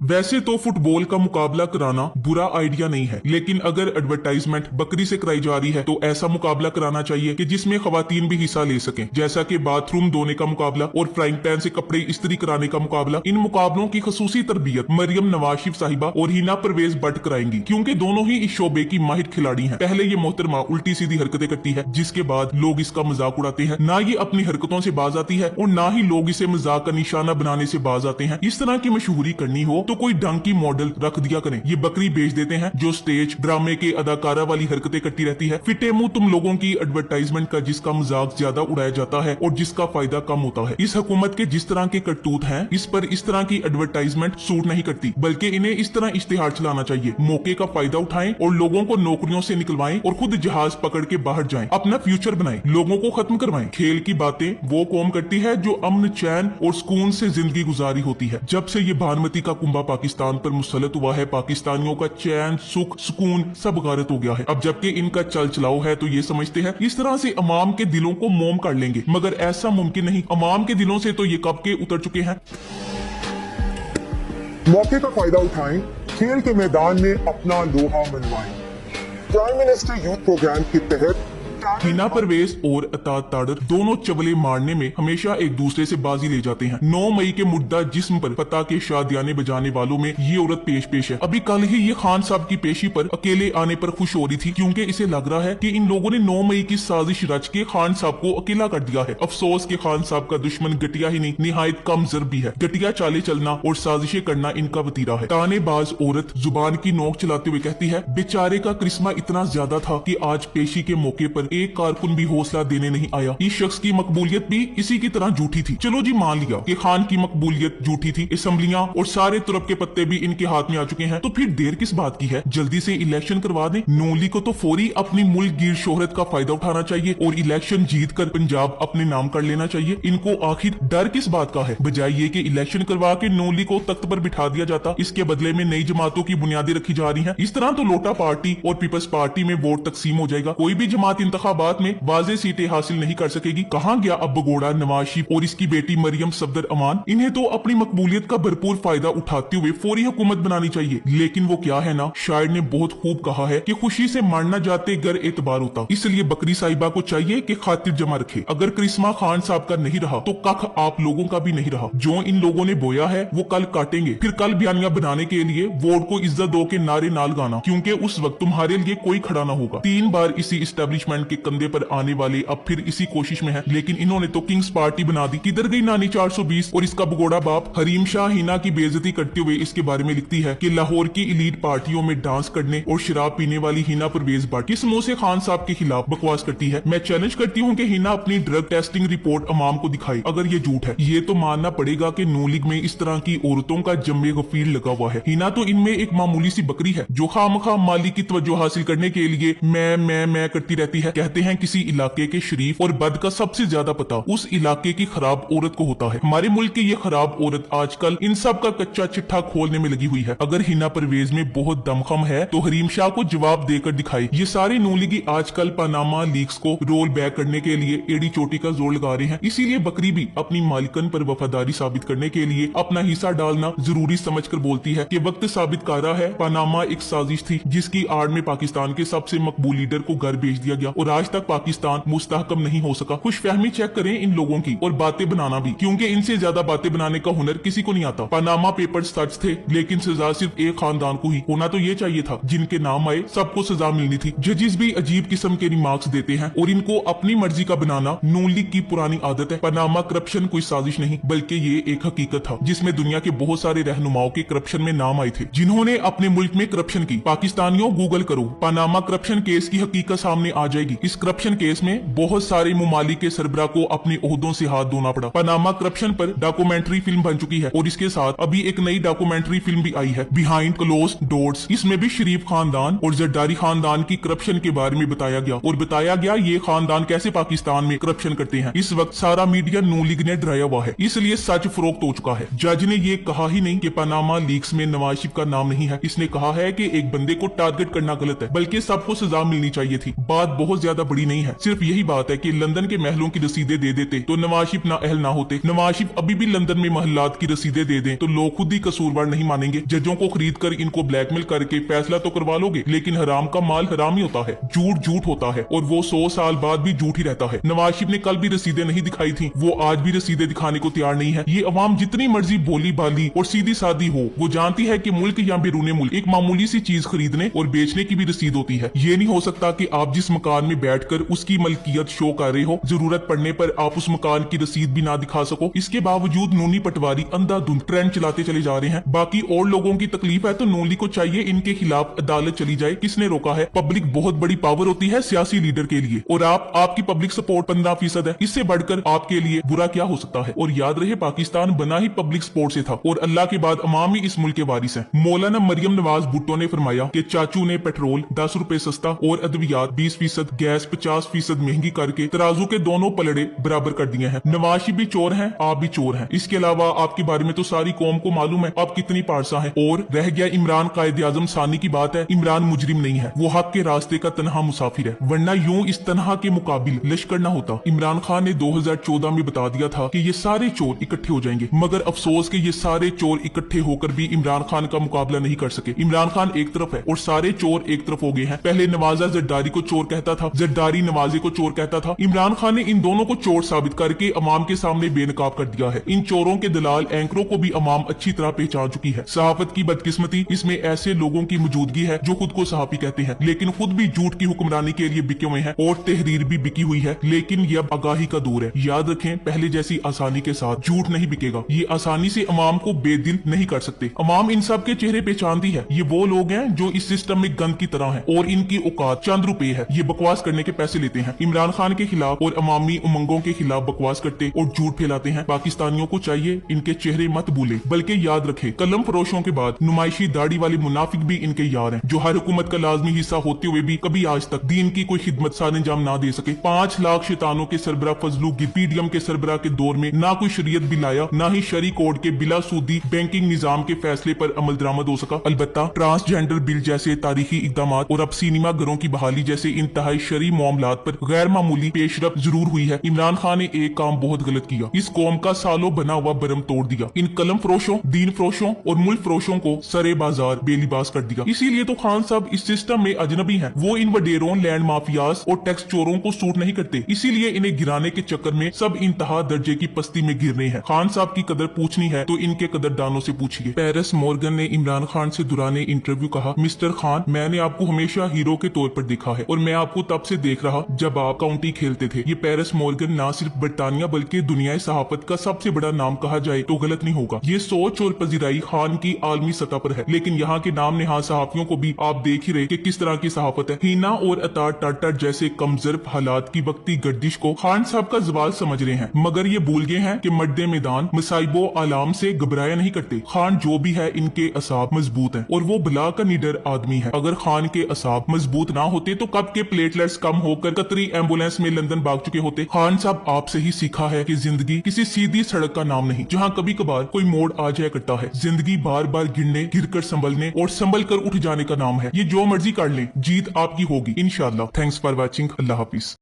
वैसे तो फुटबॉल का मुकाबला कराना बुरा आइडिया नहीं है, लेकिन अगर एडवर्टाइजमेंट बकरी से कराई जा रही है तो ऐसा मुकाबला कराना चाहिए कि जिसमें खवातीन भी हिस्सा ले सकें, जैसा कि बाथरूम धोने का मुकाबला और फ्राइंग पैन से कपड़े इस्त्री कराने का मुकाबला। इन मुकाबलों की खसूसी तरबियत मरियम नवाज शरीफ साहिबा और हिना परवेज भट्ट कराएंगी, क्योंकि दोनों ही इस शोबे की माहिर खिलाड़ी हैं। पहले ये मोहतरमा उल्टी सीधी हरकतें करती है, जिसके बाद लोग इसका मजाक उड़ाते हैं। ना ये अपनी हरकतों से बाज आती है और ना ही लोग इसे मजाक का निशाना बनाने से बाज आते हैं। इस तरह की मशहूरी करनी हो तो कोई डंकी मॉडल रख दिया करें। ये बकरी बेच देते हैं जो स्टेज ड्रामे के अदाकारा वाली हरकतें करती रहती है। फिटे मुंह तुम लोगों की एडवर्टाइजमेंट का जिसका मजाक ज्यादा उड़ाया जाता है और जिसका फायदा कम होता है। इस हुकूमत के जिस तरह के करतूत हैं, इस पर इस तरह की एडवर्टाइजमेंट सूट नहीं करती, बल्कि इन्हें इस तरह इश्तिहार चलाना चाहिए। मौके का फायदा उठाएं और लोगों को नौकरियों से निकलवाएं और खुद जहाज पकड़ के बाहर जाएं, अपना फ्यूचर बनाएं, लोगों को खत्म करवाएं। खेल की बातें वो कौम करती है जो अमन चैन और सुकून से जिंदगी गुजारी होती है। जब से ये भानुमती का कुंभा पाकिस्तान पर मुसलत हुआ है, पाकिस्तानियों का चैन सुख सुकून सब गारत हो गया है। अब जबकि इनका चल चलाओ है तो ये समझते हैं इस तरह से अवाम के दिलों को मोम कर लेंगे, मगर ऐसा मुमकिन नहीं। अवाम के दिलों से तो ये कब के उतर चुके हैं। मौके का फायदा उठाएं, खेल के मैदान में अपना लोहा मनवाएं। प्राइम मिनिस्टर यूथ प्रोग्राम के तहत हिना परवेज और अतात ताड़र दोनों चवले मारने में हमेशा एक दूसरे से बाजी ले जाते हैं। 9 मई के मुद्दा जिस्म पर पता के शादियाने बजाने वालों में ये औरत पेश है। अभी कल ही ये खान साहब की पेशी पर अकेले आने पर खुश हो रही थी, क्योंकि इसे लग रहा है कि इन लोगों ने 9 मई की साजिश रच के खान साहब को अकेला कर दिया है। अफसोस के खान साहब का दुश्मन गटिया ही नहीं, निहायत कमजोर भी है। गटिया चाले चलना और साजिशें करना इनका वतीरा है। तानेबाज औरत जुबान की नोक चलाते हुए कहती है, बेचारे का करिश्मा इतना ज्यादा था कि आज पेशी के मौके पर एक कारकुन भी हौसला देने नहीं आया। इस शख्स की मकबूलियत भी इसी की तरह झूठी थी। चलो जी मान लिया कि खान की मकबूलियत झूठी थी, असम्बलियां और सारे तुरप के पत्ते भी इनके हाथ में आ चुके हैं, तो फिर देर किस बात की है। जल्दी से इलेक्शन करवा दें। नूली को तो फौरी अपनी मुल्क गिर शोहरत का फायदा उठाना चाहिए और इलेक्शन जीत कर पंजाब अपने नाम कर लेना चाहिए। इनको आखिर डर किस बात का है। बजाय ये कि इलेक्शन करवा के नूली को तख्त पर बिठा दिया जाता, इसके बदले में नई जमातों की बुनियादें रखी जा रही है। इस तरह तो लोटा पार्टी और पीपल्स पार्टी में वोट तकसीम हो जाएगा। कोई भी जमात इंतखाबात में वाज़े सीटें हासिल नहीं कर सकेगी। कहां गया अब बगोड़ा नवाज शरीफ और इसकी बेटी मरियम सफदर अमान। इन्हें तो अपनी मकबूलियत का भरपूर फायदा उठाते हुए फौरी हुकूमत बनानी चाहिए। लेकिन वो क्या है ना, शायर ने बहुत खूब कहा है कि खुशी से मरना जाते गर एतबार होता। इसलिए बकरी साहिबा को चाहिए कि खातिर जमा रखे। अगर करिश्मा खान साहब का नहीं रहा तो कख आप लोगों का भी नहीं रहा। जो इन लोगों ने बोया है वो कल काटेंगे। फिर कल बयानियां बनाने के लिए वोट को इज्जत दो के नारे नाल गाना, क्योंकि उस वक्त तुम्हारे लिए कोई खड़ा ना होगा। 3 बार इसी इस्टेब्लिशमेंट के कंधे पर आने वाले अब फिर इसी कोशिश में है, लेकिन इन्होंने तो किंग्स पार्टी बना दी। किधर गई नानी 420 और इसका बगोड़ा बाप। हरीम शाह हिना की बेइज्जती करते हुए इसके बारे में लिखती है कि लाहौर की इलीट पार्टियों में डांस करने और शराब पीने वाली हिना परवेज भट्ट किस मुंह से खान साहब के खिलाफ बकवास करती है। मैं चैलेंज करती हूँ कि हिना अपनी ड्रग टेस्टिंग रिपोर्ट अवाम को दिखाए। अगर ये झूठ है, ये तो मानना पड़ेगा कि नू लीग में इस तरह की औरतों का जम्मे गफीर लगा हुआ है। हिना तो इनमें एक मामूली सी बकरी है जो खामखा माली की तवज्जो हासिल करने के लिए मैं करती रहती है। कहते हैं किसी इलाके के शरीफ और बद का सबसे ज्यादा पता उस इलाके की खराब औरत को होता है। हमारे मुल्क की ये खराब औरत आजकल इन सब का कच्चा चिट्ठा खोलने में लगी हुई है। अगर हिना परवेज में बहुत दमखम है तो हरीम शाह को जवाब देकर दिखाए। ये सारे नूलीगी आजकल पनामा लीक्स को रोल बैक करने के लिए एड़ी चोटी का जोर लगा रहे हैं। इसीलिए बकरी भी अपनी मालिकन पर वफादारी साबित करने के लिए अपना हिस्सा डालना जरूरी समझकर बोलती है कि वक्त साबित कर रहा है पनामा एक साजिश थी जिसकी आड़ में पाकिस्तान के सबसे मकबूल लीडर को घर भेज दिया गया और आज तक पाकिस्तान मुस्तहकम नहीं हो सका। खुशफहमी चेक करें इन लोगों की और बातें बनाना भी, क्योंकि इनसे ज्यादा बातें बनाने का हुनर किसी को नहीं आता। पनामा पेपर्स सच थे, लेकिन सजा सिर्फ एक खानदान को ही होना तो ये चाहिए था। जिनके नाम आए सबको सजा मिलनी थी। जजेस भी अजीब किस्म के रिमार्क्स देते हैं और इनको अपनी मर्जी का बनाना नून लीग की पुरानी आदत है। पनामा करप्शन कोई साजिश नहीं बल्कि ये एक हकीकत था जिसमें दुनिया के बहुत सारे रहनुमाओं के करप्शन में नाम आए थे जिन्होंने अपने मुल्क में करप्शन की। पाकिस्तानियों गूगल करो, पनामा करप्शन केस की हकीकत सामने आ जाएगी। इस करप्शन केस में बहुत सारे मुमालिक के सरबरा को अपने ओहदों से हाथ धोना पड़ा। पनामा करप्शन पर डॉक्यूमेंट्री फिल्म बन चुकी है और इसके साथ अभी एक नई डॉक्यूमेंट्री फिल्म भी आई है, बिहाइंड क्लोज डोर्स। इसमें भी शरीफ खानदान और जरदारी खानदान की करप्शन के बारे में बताया गया और बताया गया ये खानदान कैसे पाकिस्तान में करप्शन करते हैं। इस वक्त सारा मीडिया नून लीग ने डराया हुआ है, इसलिए सच फरोख्त हो चुका है। जज ने ये कहा ही नहीं कि पनामा लीक्स में नवाज शरीफ का नाम नहीं है, इसने कहा है कि एक बंदे को टारगेट करना गलत है, बल्कि सबको सजा मिलनी चाहिए थी। बात बहुत ज्यादा ज्यादा बड़ी नहीं है। सिर्फ यही बात है कि लंदन के महलों की रसीदें दे देते तो नवाज शरीफ ना अहल ना होते। नवाज शरीफ अभी भी लंदन में महलात की रसीदें दे दें तो लोग खुद ही कसूरवार नहीं मानेंगे। जजों को खरीद कर इनको ब्लैकमेल करके फैसला तो करवा लोगे, लेकिन हराम का माल हराम ही होता है, झूठ झूठ होता है और वो 100 साल बाद भी झूठ ही रहता है। नवाज शरीफ ने कल भी रसीदें नहीं दिखाई थी, वो आज भी रसीदें दिखाने को तैयार नहीं है। ये अवाम जितनी मर्जी भोली भाली और सीधी सादी हो, वो जानती है कि मुल्क या बैरून मुल्क एक मामूली सी चीज खरीदने और बेचने की भी रसीद होती है। ये नहीं हो सकता कि आप जिस मकान में बैठकर उसकी मलकियत शो कर रहे हो, जरूरत पड़ने पर आप उस मकान की रसीद भी ना दिखा सको। इसके बावजूद नूनी पटवारी अंधाधुंध ट्रेंड चलाते चले जा रहे हैं। बाकी और लोगों की तकलीफ है तो नून लीग को चाहिए इनके खिलाफ अदालत चली जाए। किसने रोका है? पब्लिक बहुत बड़ी पावर होती है सियासी लीडर के लिए, और आपकी पब्लिक सपोर्ट 15% है। इससे बढ़कर आपके लिए बुरा क्या हो सकता है? और याद रहे, पाकिस्तान बना ही पब्लिक सपोर्ट से था और अल्लाह के बाद अवाम ही इस मुल्क के वारिस है। मौलाना मरियम नवाज भुट्टो ने फरमाया कि चाचू ने पेट्रोल 10 रुपए सस्ता और अद्वियात 20%, गैस 50% महंगी करके तराजू के दोनों पलड़े बराबर कर दिए हैं। नवाज शरीफ भी चोर हैं, आप भी चोर हैं। इसके अलावा आपके बारे में तो सारी कौम को मालूम है आप कितनी पारसा हैं। और रह गया इमरान कायदे आजम सानी की बात है, इमरान मुजरिम नहीं है, वो हक के रास्ते का तनहा मुसाफिर है, वरना यूं इस तनहा के मुकाबिल लश्कर न होता। इमरान खान ने 2014 में बता दिया था कि ये सारे चोर इकट्ठे हो जाएंगे, मगर अफसोस कि ये सारे चोर इकट्ठे होकर भी इमरान खान का मुकाबला नहीं कर सके। इमरान खान एक तरफ है और सारे चोर एक तरफ हो गए हैं। पहले नवाजा जरदारी को चोर कहता था, जरदारी नवाजे को चोर कहता था। इमरान खान ने इन दोनों को चोर साबित करके अवाम के सामने बेनकाब कर दिया है। इन चोरों के दलाल एंकरों को भी अवाम अच्छी तरह पहचान चुकी है। सहाफत की बदकिस्मती, इसमें ऐसे लोगों की मौजूदगी है जो खुद को सहाफी कहते हैं, लेकिन खुद भी झूठ की हुक्मरानी के लिए बिके हुए हैं और तहरीर भी बिकी हुई है। लेकिन ये अब आगाही का दौर है। याद रखें, पहले जैसी आसानी के साथ झूठ नहीं बिकेगा। ये आसानी से अवाम को बेदिल नहीं कर सकते। अवाम इन सब के चेहरे पहचानती है। ये वो लोग हैं जो इस सिस्टम में गंद की तरह हैं और इनकी औकात चंद रुपए है। ये बकवास करने के पैसे लेते हैं। इमरान खान के खिलाफ और अवामी उमंगों के खिलाफ बकवास करते और झूठ फैलाते हैं। पाकिस्तानियों को चाहिए इनके चेहरे मत भूले, बल्कि याद रखे, कलम फरोशों के बाद नुमाइशी दाढ़ी वाले मुनाफिक भी इनके यार हैं, जो हर हुकूमत का लाजमी हिस्सा होते हुए भी कभी आज तक दीन की कोई खिदमत सार अंजाम ना दे सके। 5 लाख शैतानों के सरबरा फजलू पीडीएम के सरबरा के दौर में ना कोई शरीयत भी लाया, ना ही शरी कोड के बिला सूदी बैंकिंग निजाम के फैसले पर अमल दरामद हो सका। अलबत्ता ट्रांसजेंडर बिल जैसे तारीखी इकदाम और अब सिनेमा घरों की बहाली जैसे इंतहाई शरी मामलात पर गैर मामूली पेशरफ जरूर हुई है। इमरान खान ने एक काम बहुत गलत किया, इस कौम का सालों बना हुआ बरम तोड़ दिया। इन कलम फरोशों, दीन फरोशों और मुल्क फरोशों को सरे बाजार बेलिबास कर दिया। इसीलिए तो खान साहब इस सिस्टम में अजनबी हैं। वो इन वडेरों, लैंड माफियाज और टैक्स चोरों को सूट नहीं करते, इसीलिए इन्हें गिराने के चक्कर में सब इंतहा दर्जे की पस्ती में गिर रहे हैं। खान साहब की कदर पूछनी है तो इनके कदरदानों से पूछिए। पेरिस मॉर्गन ने इमरान खान से दुराने इंटरव्यू कहा, मिस्टर खान, मैंने आपको हमेशा हीरो के तौर पर देखा है और मैं आपको तब से देख रहा जब आप काउंटी खेलते थे। ये पेरिस मॉर्गन ना सिर्फ बरतानिया बल्कि दुनिया सहाफत का सबसे बड़ा नाम कहा जाए तो गलत नहीं होगा। ये सोच और पजीराई खान की आलमी सतह पर है, लेकिन यहाँ के नाम नेहा सहाफियों को भी आप देख ही रहे कि किस तरह की सहाफत है। हीना और अतार टाटर जैसे कमजोर हालात की वक्ती गर्दिश को खान साहब का जवाल समझ रहे हैं, मगर ये भूल गए हैं कि मड्डे मैदान मसाइबो आलाम से घबराया नहीं करते। खान जो भी है, इनके असाब मजबूत हैं और वो भला का निडर आदमी है। अगर खान के असाब मजबूत ना होते तो कब के प्लेटलेट्स कम होकर कतरी एम्बुलेंस में लंदन भाग चुके होते। खान साहब आपसे ही सीखा है कि जिंदगी किसी सीधी सड़क का नाम नहीं, जहाँ कभी कभार कोई मोड़ आ जाया करता है। जिंदगी बार बार गिरने, गिरकर संभलने और संभल कर उठ जाने का नाम है। ये जो मर्जी कर ले, जीत आपकी होगी इंशाल्लाह। Thanks for watching. Allah Hafiz.